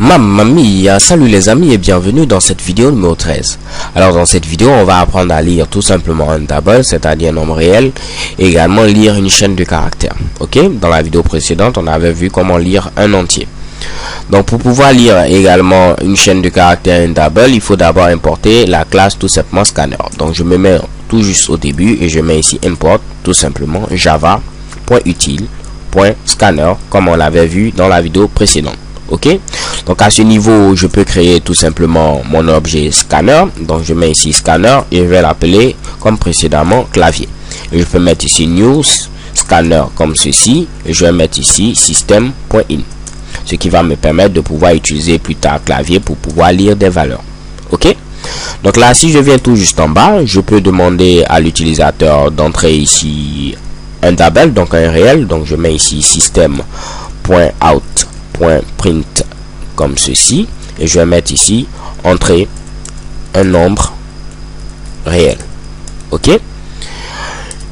Mamma mia, salut les amis et bienvenue dans cette vidéo numéro 13. Alors dans cette vidéo, on va apprendre à lire tout simplement un table, c'est-à-dire un nombre réel, et également lire une chaîne de caractères. Ok, dans la vidéo précédente, on avait vu comment lire un entier. Donc pour pouvoir lire également une chaîne de caractères et un table, il faut d'abord importer la classe tout simplement scanner. Donc je me mets tout juste au début et je mets ici import tout simplement java.utile.scanner comme on l'avait vu dans la vidéo précédente. Ok, donc à ce niveau je peux créer tout simplement mon objet scanner. Donc je mets ici scanner et je vais l'appeler comme précédemment clavier, et je peux mettre ici new scanner comme ceci et je vais mettre ici system.in, ce qui va me permettre de pouvoir utiliser plus tard clavier pour pouvoir lire des valeurs. Ok, donc là si je viens tout juste en bas, je peux demander à l'utilisateur d'entrer ici un table, donc un réel. Donc je mets ici system.out.print comme ceci et je vais mettre ici entrer un nombre réel. Ok,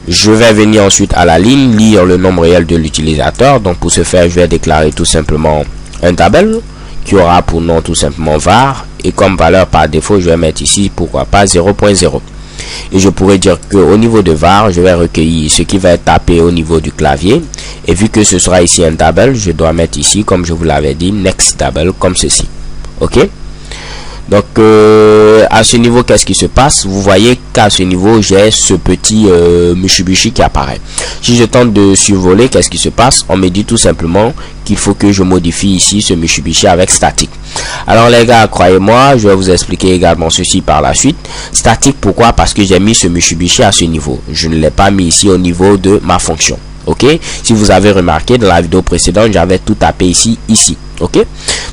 je vais venir ensuite à la ligne lire le nombre réel de l'utilisateur. Donc pour ce faire, je vais déclarer tout simplement un table qui aura pour nom tout simplement var, et comme valeur par défaut je vais mettre ici pourquoi pas 0.0. et je pourrais dire que au niveau de var, je vais recueillir ce qui va être tapé au niveau du clavier, et vu que ce sera ici un table, je dois mettre ici, comme je vous l'avais dit, next table comme ceci. Ok, donc à ce niveau, qu'est-ce qui se passe? Vous voyez qu'à ce niveau j'ai ce petit Mitsubishi qui apparaît. Si je tente de survoler, qu'est-ce qui se passe? On me dit tout simplement qu'il faut que je modifie ici ce Mitsubishi avec statique. Alors les gars, croyez-moi, je vais vous expliquer également ceci par la suite. Statique, pourquoi? Parce que j'ai mis ce Mitsubishi à ce niveau, je ne l'ai pas mis ici au niveau de ma fonction. Ok, si vous avez remarqué dans la vidéo précédente, j'avais tout tapé ici. Ok,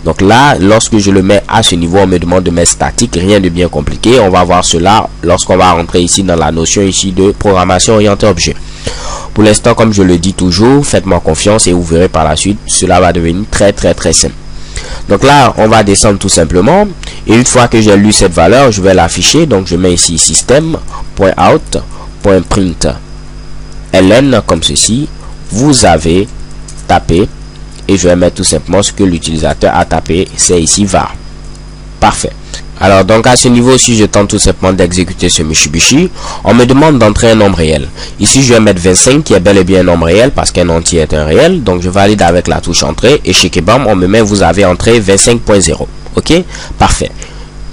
donc là lorsque je le mets à ce niveau, on me demande de mettre statique, rien de bien compliqué. On va voir cela lorsqu'on va rentrer ici dans la notion ici de programmation orientée objet. Pour l'instant, comme je le dis toujours, faites-moi confiance et vous verrez par la suite, cela va devenir très simple. Donc là on va descendre tout simplement, et une fois que j'ai lu cette valeur, je vais l'afficher. Donc je mets ici system.out.print ln comme ceci, vous avez tapé, et je vais mettre tout simplement ce que l'utilisateur a tapé, c'est ici var. Parfait. Alors donc à ce niveau, si je tente tout simplement d'exécuter ce Mitsubishi, on me demande d'entrer un nombre réel. Ici je vais mettre 25 qui est bel et bien un nombre réel parce qu'un entier est un réel. Donc je valide avec la touche entrée et chez Kebam on me met vous avez entré 25.0. ok, parfait.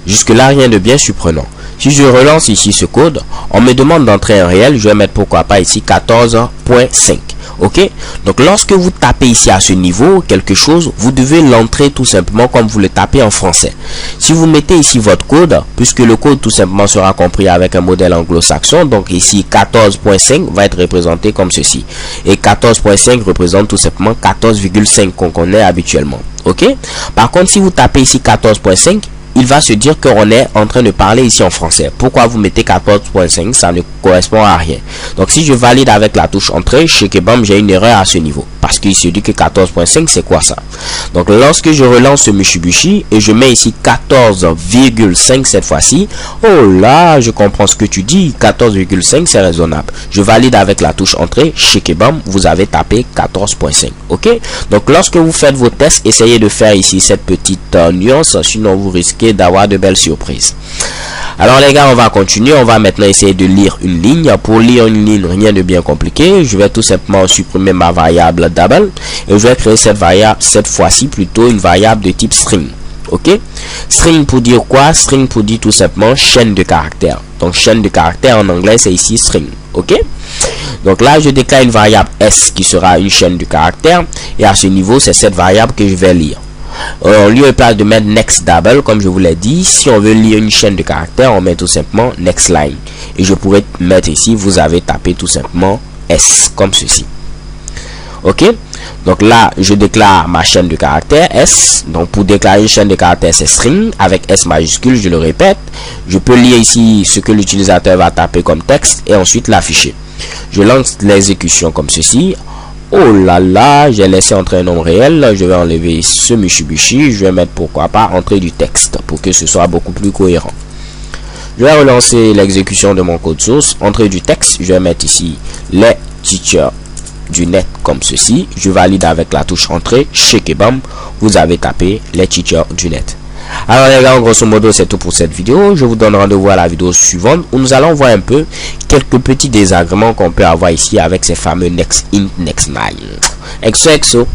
Jusque là rien de bien surprenant. Si je relance ici ce code, on me demande d'entrer un réel, je vais mettre pourquoi pas ici 14.5. ok, donc lorsque vous tapez ici à ce niveau quelque chose, vous devez l'entrer tout simplement comme vous le tapez en français. Si vous mettez ici votre code, puisque le code tout simplement sera compris avec un modèle anglo-saxon, donc ici 14.5 va être représenté comme ceci, et 14.5 représente tout simplement 14,5 qu'on connaît habituellement. Ok, par contre si vous tapez ici 14.5, il va se dire qu'on est en train de parler ici en français. Pourquoi vous mettez 14.5? Ça ne correspond à rien. Donc si je valide avec la touche entrée, chez Kebam j'ai une erreur à ce niveau, parce qu'il se dit que 14.5 c'est quoi ça? Donc lorsque je relance ce Mitsubishi et je mets ici 14,5 cette fois-ci, oh là, je comprends ce que tu dis, 14,5 c'est raisonnable. Je valide avec la touche entrée, chez Kebam vous avez tapé 14.5. ok, donc lorsque vous faites vos tests, essayez de faire ici cette petite nuance, sinon vous risquez d'avoir de belles surprises. Alors les gars, on va continuer. On va maintenant essayer de lire une ligne. Pour lire une ligne, rien de bien compliqué. Je vais tout simplement supprimer ma variable double et je vais créer cette variable, cette fois-ci plutôt une variable de type string. ok, string pour dire quoi? String pour dire tout simplement chaîne de caractères. Donc chaîne de caractères en anglais c'est ici string. ok, donc là je déclare une variable s qui sera une chaîne de caractères, et à ce niveau c'est cette variable que je vais lire. En lieu et place de mettre next double, comme je vous l'ai dit, si on veut lire une chaîne de caractères, on met tout simplement next line, et je pourrais mettre ici vous avez tapé tout simplement s comme ceci. ok, donc là je déclare ma chaîne de caractères s. Donc pour déclarer une chaîne de caractères c'est string avec s majuscule, je le répète. Je peux lire ici ce que l'utilisateur va taper comme texte et ensuite l'afficher. Je lance l'exécution comme ceci. Oh là là, j'ai laissé entrer un nombre réel. Je vais enlever ce Mitsubishi, je vais mettre pourquoi pas entrée du texte pour que ce soit beaucoup plus cohérent. Je vais relancer l'exécution de mon code source, entrée du texte. Je vais mettre ici les teachers du net comme ceci. Je valide avec la touche entrée. Check et bam, vous avez tapé les teachers du net. Alors les gars, grosso modo c'est tout pour cette vidéo. Je vous donne rendez-vous à la vidéo suivante où nous allons voir un peu quelques petits désagréments qu'on peut avoir ici avec ces fameux Next In, Next Nine. Exo.